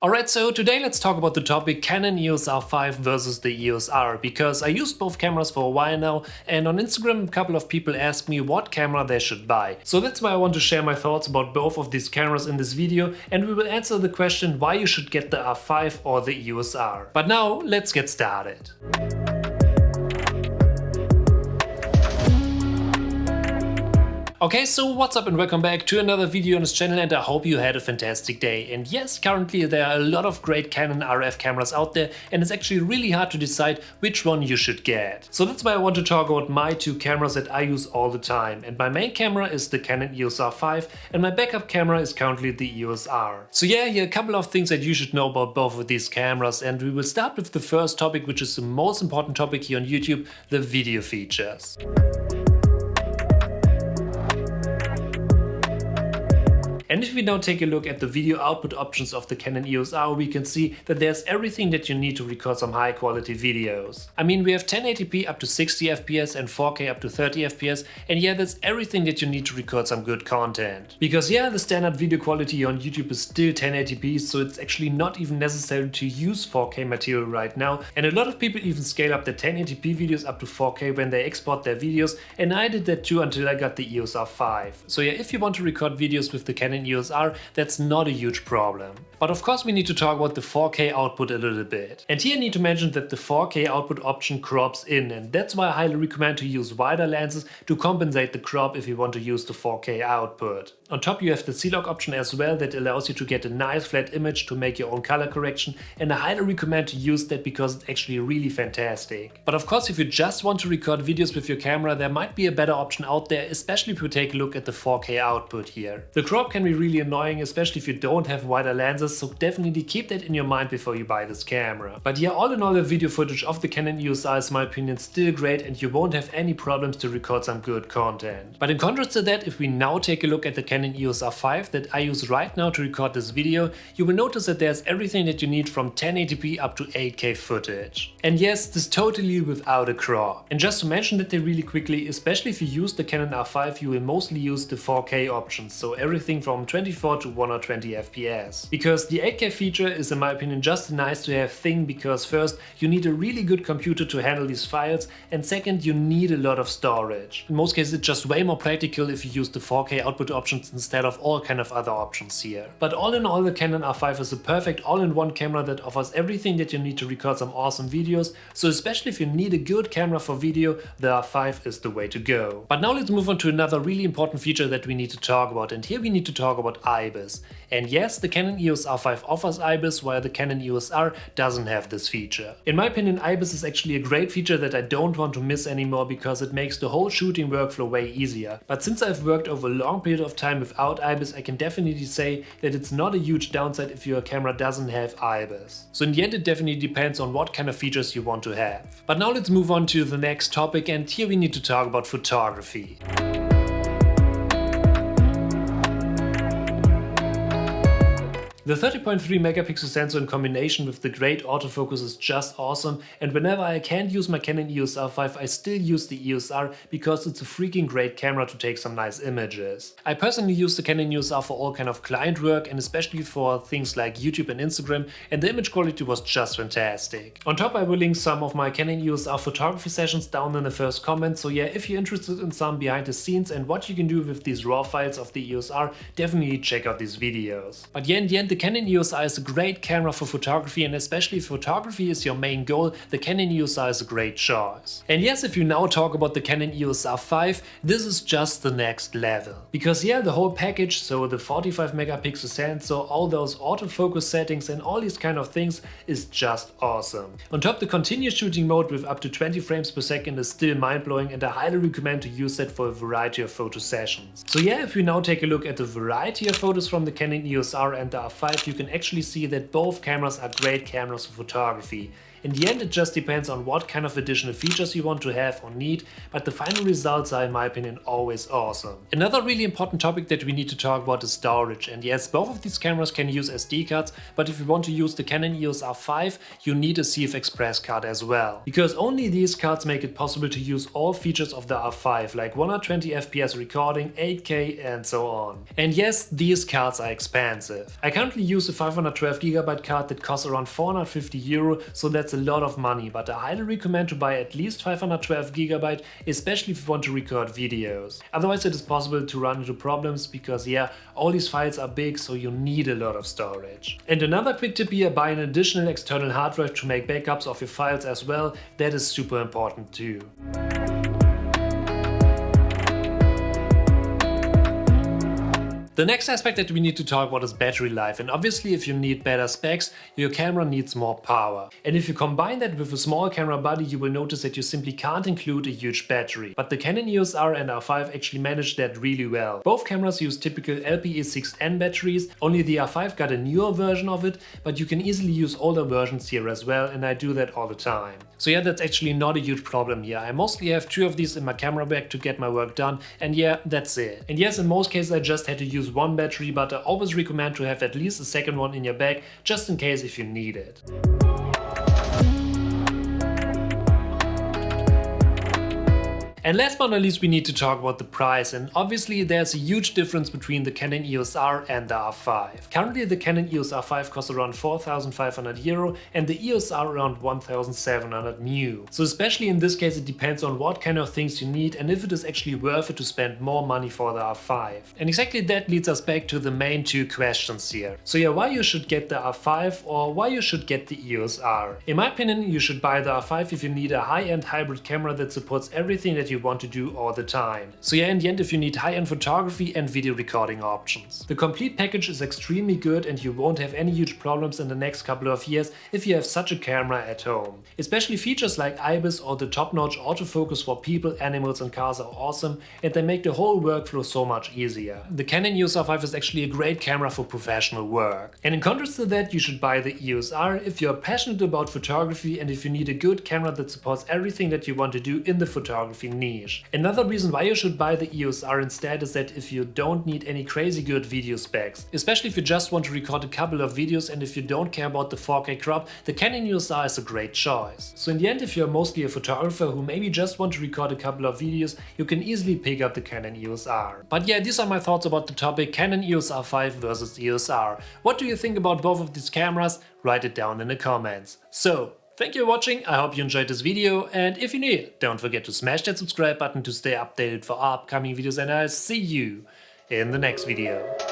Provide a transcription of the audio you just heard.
Alright, so today let's talk about the topic Canon EOS R5 versus the EOS R, because I used both cameras for a while now, and on Instagram a couple of people asked me what camera they should buy. So that's why I want to share my thoughts about both of these cameras in this video, and we will answer the question why you should get the R5 or the EOS R. But now let's get started. Okay, so what's up and welcome back to another video on this channel, and I hope you had a fantastic day. And yes, currently there are a lot of great Canon RF cameras out there, and it's actually really hard to decide which one you should get. So that's why I want to talk about my two cameras that I use all the time. And my main camera is the Canon EOS R5 and my backup camera is currently the EOS R. So yeah, here are a couple of things that you should know about both of these cameras, and we will start with the first topic, which is the most important topic here on YouTube, the video features. And if we now take a look at the video output options of the Canon EOS R, we can see that there's everything that you need to record some high quality videos. I mean, we have 1080p up to 60 FPS and 4K up to 30 FPS, and yeah, that's everything that you need to record some good content. Because yeah, the standard video quality on YouTube is still 1080p, so it's actually not even necessary to use 4K material right now, and a lot of people even scale up their 1080p videos up to 4K when they export their videos, and I did that too until I got the EOS R5. So yeah, if you want to record videos with the Canon EOS R, that's not a huge problem. But of course we need to talk about the 4K output a little bit. And here I need to mention that the 4K output option crops in, and that's why I highly recommend to use wider lenses to compensate the crop if you want to use the 4K output. On top you have the C-Log option as well that allows you to get a nice flat image to make your own color correction, and I highly recommend to use that because it's actually really fantastic. But of course if you just want to record videos with your camera, there might be a better option out there, especially if you take a look at the 4K output here. The crop can be really annoying, especially if you don't have wider lenses, so definitely keep that in your mind before you buy this camera. But yeah, all in all the video footage of the Canon EOS R is in my opinion still great, and you won't have any problems to record some good content. But in contrast to that, if we now take a look at the Canon EOS R5 that I use right now to record this video, you will notice that there's everything that you need from 1080p up to 8K footage. And yes, this totally without a crop. And just to mention that really quickly, especially if you use the Canon R5, you will mostly use the 4K options, so everything from 24 to 120 FPS. Because the 8K feature is in my opinion just a nice to have thing, because first you need a really good computer to handle these files, and second you need a lot of storage. In most cases it's just way more practical if you use the 4K output options instead of all kind of other options here. But all in all, the Canon R5 is a perfect all-in-one camera that offers everything that you need to record some awesome videos, so especially if you need a good camera for video, the R5 is the way to go. But now let's move on to another really important feature that we need to talk about, and here we need to talk about IBIS. And yes, the Canon EOS R5 offers IBIS, while the Canon EOS R doesn't have this feature. In my opinion, IBIS is actually a great feature that I don't want to miss anymore, because it makes the whole shooting workflow way easier. But since I've worked over a long period of time without IBIS, I can definitely say that it's not a huge downside if your camera doesn't have IBIS. So in the end it definitely depends on what kind of features you want to have. But now let's move on to the next topic, and here we need to talk about photography. The 30.3 megapixel sensor in combination with the great autofocus is just awesome, and whenever I can't use my Canon EOS R5 I still use the EOS R because it's a freaking great camera to take some nice images. I personally use the Canon EOS R for all kind of client work, and especially for things like YouTube and Instagram, and the image quality was just fantastic. On top I will link some of my Canon EOS R photography sessions down in the first comment, so yeah, if you're interested in some behind the scenes and what you can do with these raw files of the EOS R, definitely check out these videos. But yeah, in the end the Canon EOS R is a great camera for photography, and especially if photography is your main goal, the Canon EOS R is a great choice. And yes, if you now talk about the Canon EOS R5, this is just the next level. Because yeah, the whole package, so the 45 megapixel sensor, all those autofocus settings and all these kind of things is just awesome. On top, the continuous shooting mode with up to 20 frames per second is still mind-blowing, and I highly recommend to use that for a variety of photo sessions. So yeah, if we now take a look at the variety of photos from the Canon EOS R and the R5, you can actually see that both cameras are great cameras for photography. In the end, it just depends on what kind of additional features you want to have or need, but the final results are, in my opinion, always awesome. Another really important topic that we need to talk about is storage. And yes, both of these cameras can use SD cards, but if you want to use the Canon EOS R5, you need a CF Express card as well. Because only these cards make it possible to use all features of the R5, like 120 FPS recording, 8K and so on. And yes, these cards are expensive. I currently use a 512GB card that costs around €450, so that's a lot of money, but I highly recommend to buy at least 512GB, especially if you want to record videos. Otherwise it is possible to run into problems because yeah, all these files are big, so you need a lot of storage. And another quick tip here, buy an additional external hard drive to make backups of your files as well. That is super important too. The next aspect that we need to talk about is battery life, and obviously if you need better specs, your camera needs more power. And if you combine that with a small camera body, you will notice that you simply can't include a huge battery. But the Canon EOS R and R5 actually managed that really well. Both cameras use typical LPE6N batteries, only the R5 got a newer version of it, but you can easily use older versions here as well, and I do that all the time. So yeah, that's actually not a huge problem here. I mostly have 2 of these in my camera bag to get my work done, and yeah, that's it. And yes, in most cases I just had to use one battery, but I always recommend to have at least a second one in your bag, just in case if you need it. And last but not least, we need to talk about the price, and obviously there's a huge difference between the Canon EOS R and the R5. Currently the Canon EOS R5 costs around €4,500 and the EOS R around 1,700 new. So especially in this case it depends on what kind of things you need and if it is actually worth it to spend more money for the R5. And exactly that leads us back to the main 2 questions here. So yeah, why you should get the R5 or why you should get the EOS R? In my opinion, you should buy the R5 if you need a high-end hybrid camera that supports everything that you want to do all the time. So yeah, in the end, if you need high-end photography and video recording options. The complete package is extremely good and you won't have any huge problems in the next couple of years if you have such a camera at home. Especially features like IBIS or the top-notch autofocus for people, animals and cars are awesome, and they make the whole workflow so much easier. The Canon EOS R5 is actually a great camera for professional work. And in contrast to that, you should buy the EOS R if you're passionate about photography and if you need a good camera that supports everything that you want to do in the photography niche. Another reason why you should buy the EOS R instead is that if you don't need any crazy good video specs, especially if you just want to record a couple of videos and if you don't care about the 4K crop, the Canon EOS R is a great choice. So in the end, if you're mostly a photographer who maybe just want to record a couple of videos, you can easily pick up the Canon EOS R. But yeah, these are my thoughts about the topic Canon EOS R5 versus EOS R. What do you think about both of these cameras? Write it down in the comments. So, thank you for watching, I hope you enjoyed this video, and if you're new, don't forget to smash that subscribe button to stay updated for upcoming videos, and I'll see you in the next video.